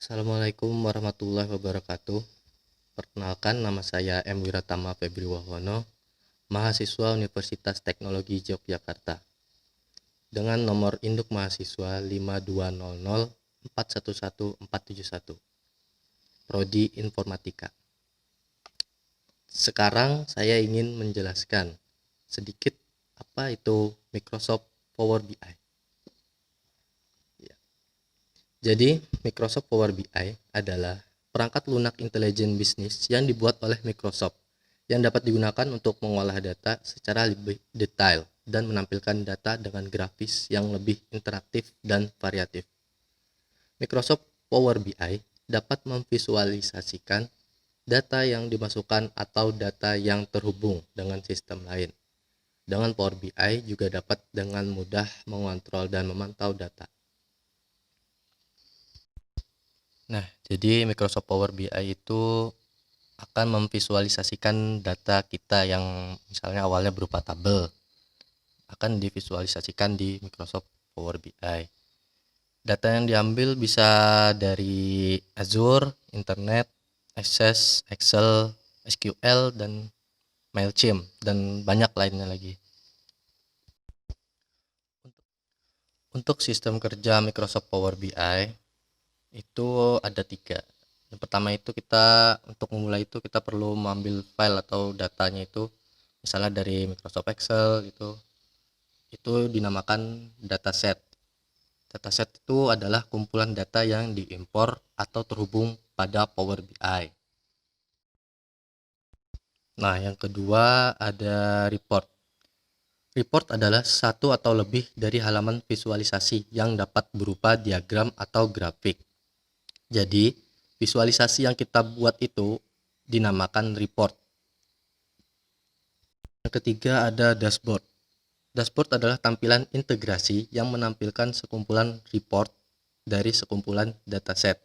Assalamualaikum warahmatullahi wabarakatuh. Perkenalkan, nama saya M. Wiratama Febri Wahono, mahasiswa Universitas Teknologi Yogyakarta. Dengan nomor induk mahasiswa 5200411471, Prodi Informatika. Sekarang saya ingin menjelaskan sedikit apa itu Microsoft Power BI. Jadi, Microsoft Power BI adalah perangkat lunak intelijen bisnis yang dibuat oleh Microsoft yang dapat digunakan untuk mengolah data secara lebih detail dan menampilkan data dengan grafis yang lebih interaktif dan variatif. Microsoft Power BI dapat memvisualisasikan data yang dimasukkan atau data yang terhubung dengan sistem lain. Dengan Power BI juga dapat dengan mudah mengontrol dan memantau data. Nah, jadi Microsoft Power BI itu akan memvisualisasikan data kita yang misalnya awalnya berupa tabel, akan divisualisasikan di Microsoft Power BI. Data yang diambil bisa dari Azure, Internet, Access, Excel, SQL, dan Mailchimp, dan banyak lainnya lagi. Untuk sistem kerja Microsoft Power BI, itu ada 3. Yang pertama itu untuk memulai itu kita perlu mengambil file atau datanya itu misalnya dari Microsoft Excel gitu. Itu dinamakan dataset. Dataset itu adalah kumpulan data yang diimpor atau terhubung pada Power BI. Nah, yang kedua ada report. Report adalah satu atau lebih dari halaman visualisasi yang dapat berupa diagram atau grafik. Jadi, visualisasi yang kita buat itu dinamakan report. Yang ketiga ada dashboard. Dashboard adalah tampilan integrasi yang menampilkan sekumpulan report dari sekumpulan dataset.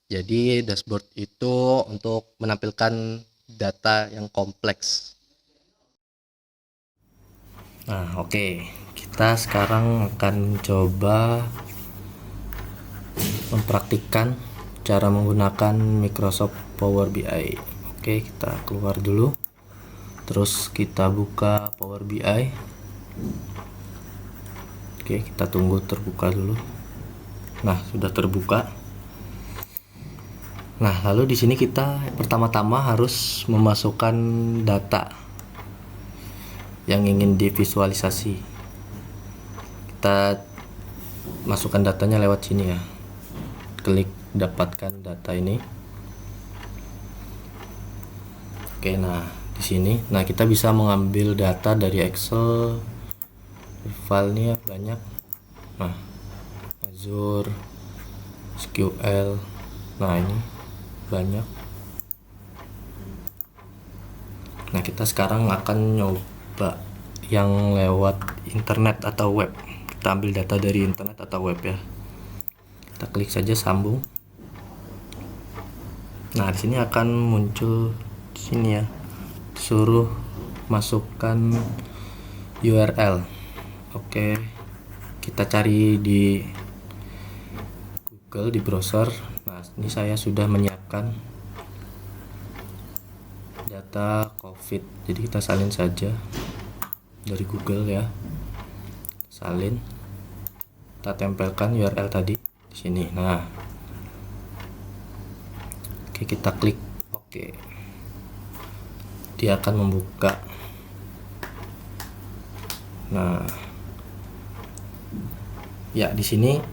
Jadi, dashboard itu untuk menampilkan data yang kompleks. Nah, oke. Kita sekarang akan coba mempraktikkan cara menggunakan Microsoft Power BI. Oke, kita keluar dulu. Terus kita buka Power BI. Oke, kita tunggu terbuka dulu. Nah, sudah terbuka. Nah, lalu di sini kita pertama-tama harus memasukkan data yang ingin divisualisasi. Kita masukkan datanya lewat sini ya. Klik dapatkan data ini. Oke, nah di sini, nah kita bisa mengambil data dari Excel. Filenya banyak. Nah, Azure, SQL. Nah, ini banyak. Nah, kita sekarang akan nyoba yang lewat internet atau web. Kita ambil data dari internet atau web ya. Kita klik saja sambung. Nah, di sini akan muncul di sini ya. Suruh masukkan URL. Oke. Kita cari di Google, di browser. Nah, ini saya sudah menyiapkan data COVID. Jadi kita salin saja dari Google ya. Salin. Kita tempelkan URL tadi di sini. Nah, oke, kita klik oke. Dia akan membuka. Nah, ya di sini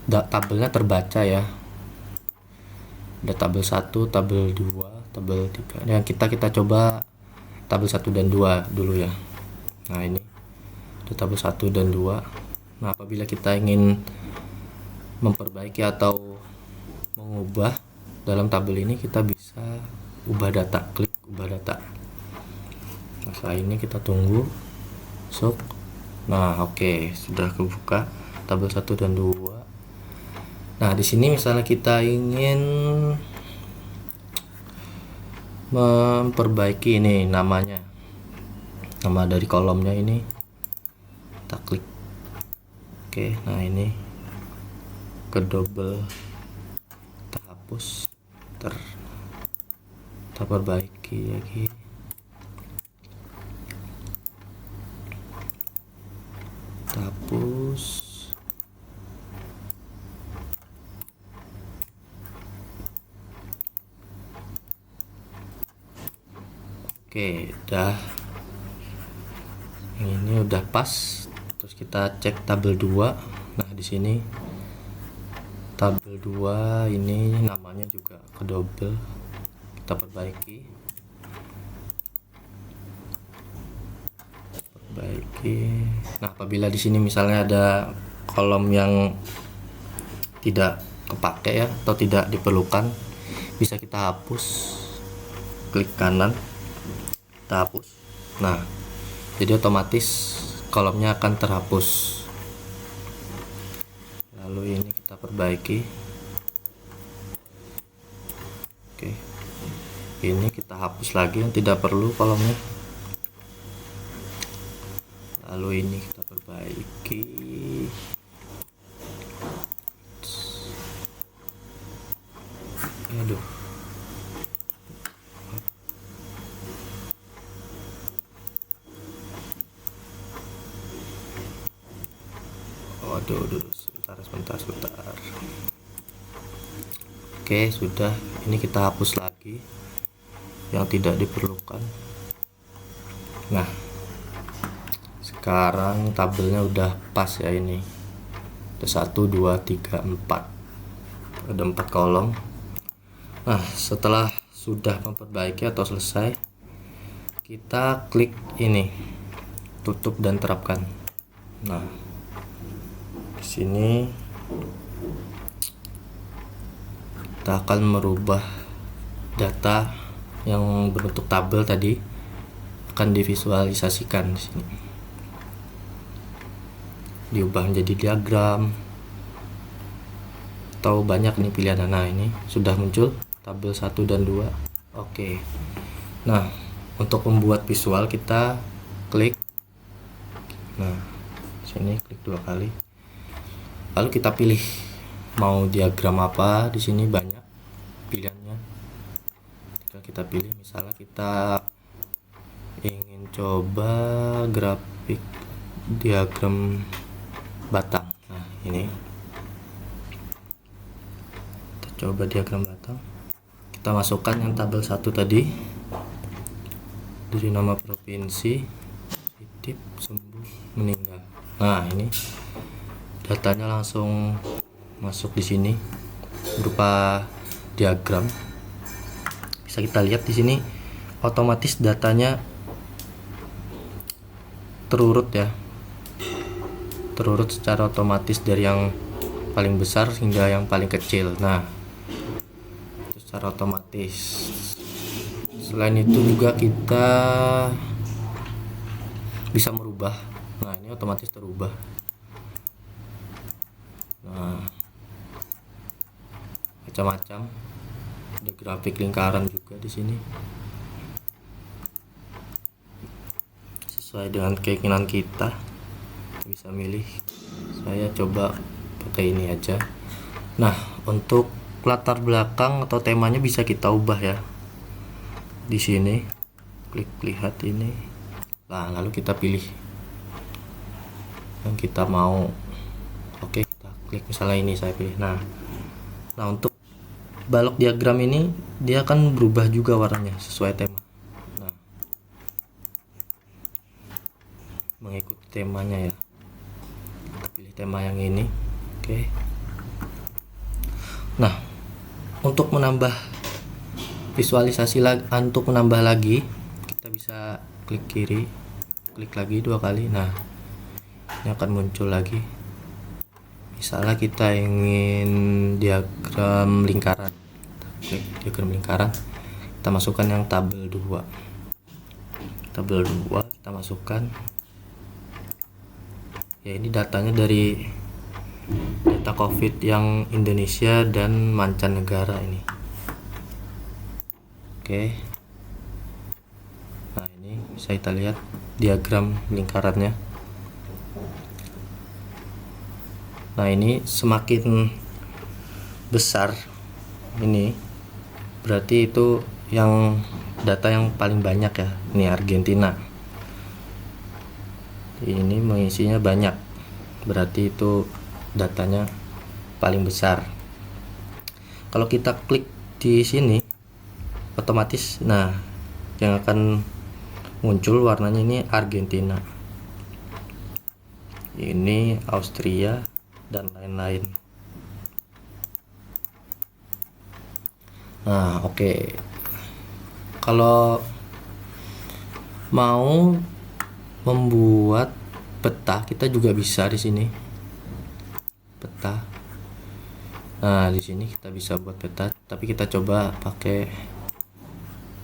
tabelnya terbaca ya. Ada tabel 1, tabel 2, tabel 3. Yang kita coba tabel 1 dan 2 dulu ya. Nah, ini ada tabel 1 dan 2. Nah, apabila kita ingin memperbaiki atau mengubah dalam tabel ini, kita bisa ubah data. Klik ubah data. Nah, setelah ini kita tunggu masuk. Nah, oke, sudah kebuka tabel 1 dan 2. Nah, di sini misalnya kita ingin memperbaiki ini namanya. Nama dari kolomnya ini. Kita klik. Oke, nah ini. ke double, kita hapus, kita perbaiki lagi. Kita hapus. Oke, udah. Ini udah pas. Terus kita cek tabel 2. Nah, di sini tabel 2 ini namanya juga ke double. Kita perbaiki. Nah, apabila di sini misalnya ada kolom yang tidak kepake ya atau tidak diperlukan, bisa kita hapus. Klik kanan, kita hapus. Nah, jadi otomatis kolomnya akan terhapus. Lalu ini kita perbaiki. Oke, ini kita hapus lagi yang tidak perlu kolomnya. Lalu ini kita perbaiki. Aduh. Waduh, sebentar. Oke, sudah. Ini kita hapus lagi yang tidak diperlukan. Nah, sekarang tabelnya udah pas ya ini. Ada 1, 2, 3, 4. Ada 4 kolom. Nah, setelah sudah memperbaiki atau selesai, kita klik ini, tutup dan terapkan. Nah, di sini kita akan merubah data yang berbentuk tabel tadi, akan divisualisasikan di sini. Diubah menjadi diagram atau banyak nih pilihan. Nah, ini sudah muncul tabel 1 dan 2. Oke. Nah, untuk membuat visual kita klik. Nah, sini klik 2 kali. Lalu kita pilih mau diagram apa. Di sini banyak pilihannya. Jika kita pilih, misalnya kita ingin coba grafik diagram batang. Nah, ini kita coba diagram batang. Kita masukkan yang tabel 1 tadi, dari nama provinsi, titip, sembuh, meninggal. Nah, ini datanya langsung masuk di sini berupa diagram. Bisa kita lihat di sini otomatis datanya terurut ya. Terurut secara otomatis dari yang paling besar hingga yang paling kecil. Nah, itu secara otomatis. Selain itu juga kita bisa merubah. Nah, ini otomatis terubah. Nah, macam-macam. Ada grafik lingkaran juga di sini. Sesuai dengan keinginan kita bisa milih. Saya coba pakai ini aja. Nah, untuk latar belakang atau temanya bisa kita ubah ya. Di sini klik lihat ini. Nah, lalu kita pilih yang kita mau. Oke, kita klik misalnya ini saya pilih. Nah, untuk balok diagram ini dia akan berubah juga warnanya sesuai tema. Nah, mengikuti temanya ya. Kita pilih tema yang ini. Oke. Nah, untuk menambah visualisasi lagi, untuk menambah lagi, kita bisa klik kiri, klik lagi 2 kali. Nah, ini akan muncul lagi. Misalnya kita ingin diagram lingkaran, klik diagram lingkaran, kita masukkan yang tabel 2. Tabel 2 kita masukkan. Ya, ini datanya dari data COVID yang Indonesia dan mancanegara ini. Oke. Nah, ini bisa kita lihat diagram lingkarannya. Nah, ini semakin besar ini berarti itu yang data yang paling banyak ya. Ini Argentina, ini mengisinya banyak, berarti itu datanya paling besar. Kalau kita klik di sini otomatis yang akan muncul warnanya ini Argentina, ini Austria dan lain-lain. Oke. Kalau mau membuat peta, kita juga bisa di sini peta. Di sini kita bisa buat peta, tapi kita coba pakai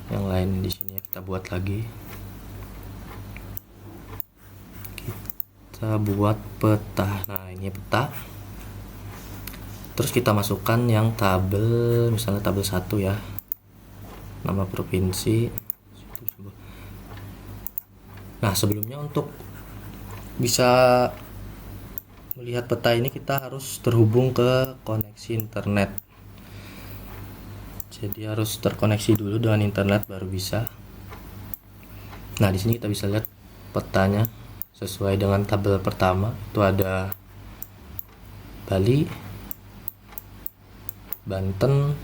yang lain. Di sini kita buat lagi. Kita buat peta. Ini peta. Terus kita masukkan yang tabel, misalnya tabel 1 ya. Nama provinsi. Sebelumnya untuk bisa melihat peta ini kita harus terhubung ke koneksi internet. Jadi harus terkoneksi dulu dengan internet baru bisa. Di sini kita bisa lihat petanya sesuai dengan tabel pertama. Itu ada Bali, Banten,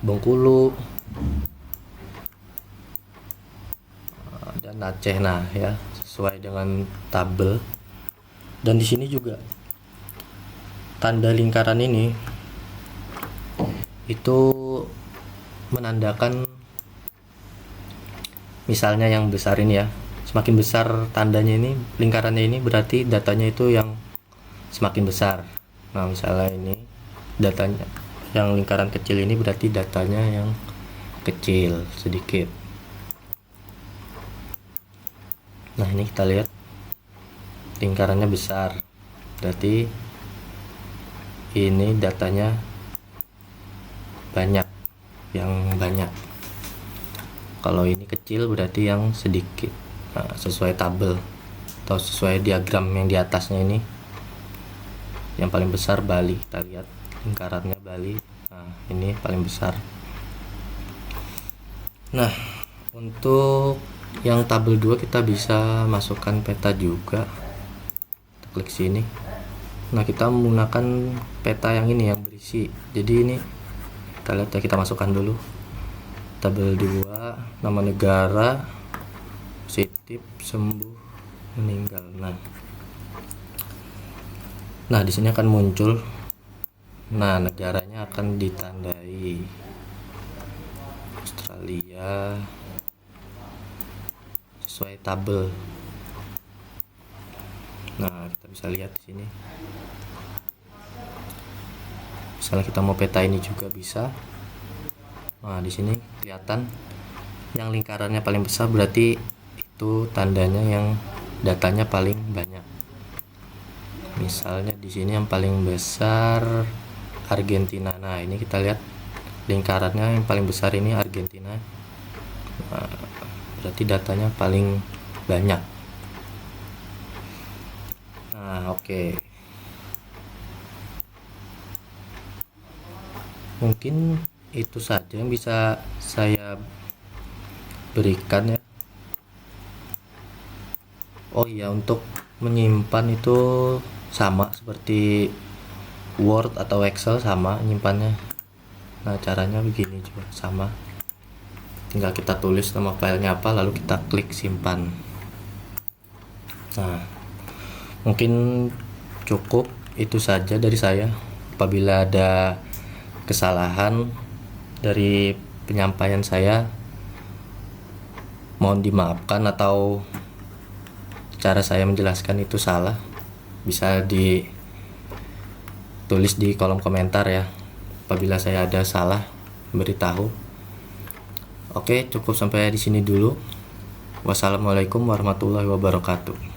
Bengkulu, dan Aceh. Ya, sesuai dengan tabel. Dan di sini juga tanda lingkaran ini itu menandakan, misalnya yang besar ini ya, semakin besar tandanya ini, lingkarannya ini, berarti datanya itu yang semakin besar. Misalnya ini datanya yang lingkaran kecil ini, berarti datanya yang kecil sedikit. Ini kita lihat lingkarannya besar, berarti ini datanya banyak, yang banyak. Kalau ini kecil berarti yang sedikit. Sesuai tabel atau sesuai diagram yang di atasnya ini, yang paling besar Bali. Kita lihat lingkarannya Bali. Ini paling besar. Untuk yang tabel 2 kita bisa masukkan peta juga. Kita klik sini. Kita menggunakan peta yang ini yang berisi. Jadi ini kita lihat ya, kita masukkan dulu tabel 2, nama negara, positif, sembuh, meninggal. Di sini akan muncul. Negaranya akan ditandai Australia sesuai tabel. Kita bisa lihat di sini. Misalnya kita mau peta ini juga bisa. Di sini kelihatan yang lingkarannya paling besar, berarti itu tandanya yang datanya paling banyak. Misalnya di sini yang paling besar Argentina. Ini kita lihat lingkarannya yang paling besar ini Argentina. Berarti datanya paling banyak. Oke. Mungkin itu saja yang bisa saya berikan ya. Untuk menyimpan itu sama seperti Word atau Excel, sama nyimpannya. Caranya begini juga sama. Tinggal kita tulis nama filenya apa, lalu kita klik simpan. Mungkin cukup itu saja dari saya. Apabila ada kesalahan dari penyampaian saya, mohon dimaafkan, atau cara saya menjelaskan itu salah, bisa ditulis di kolom komentar ya. Apabila saya ada salah, beritahu. Oke, cukup sampai di sini dulu. Wassalamualaikum warahmatullahi wabarakatuh.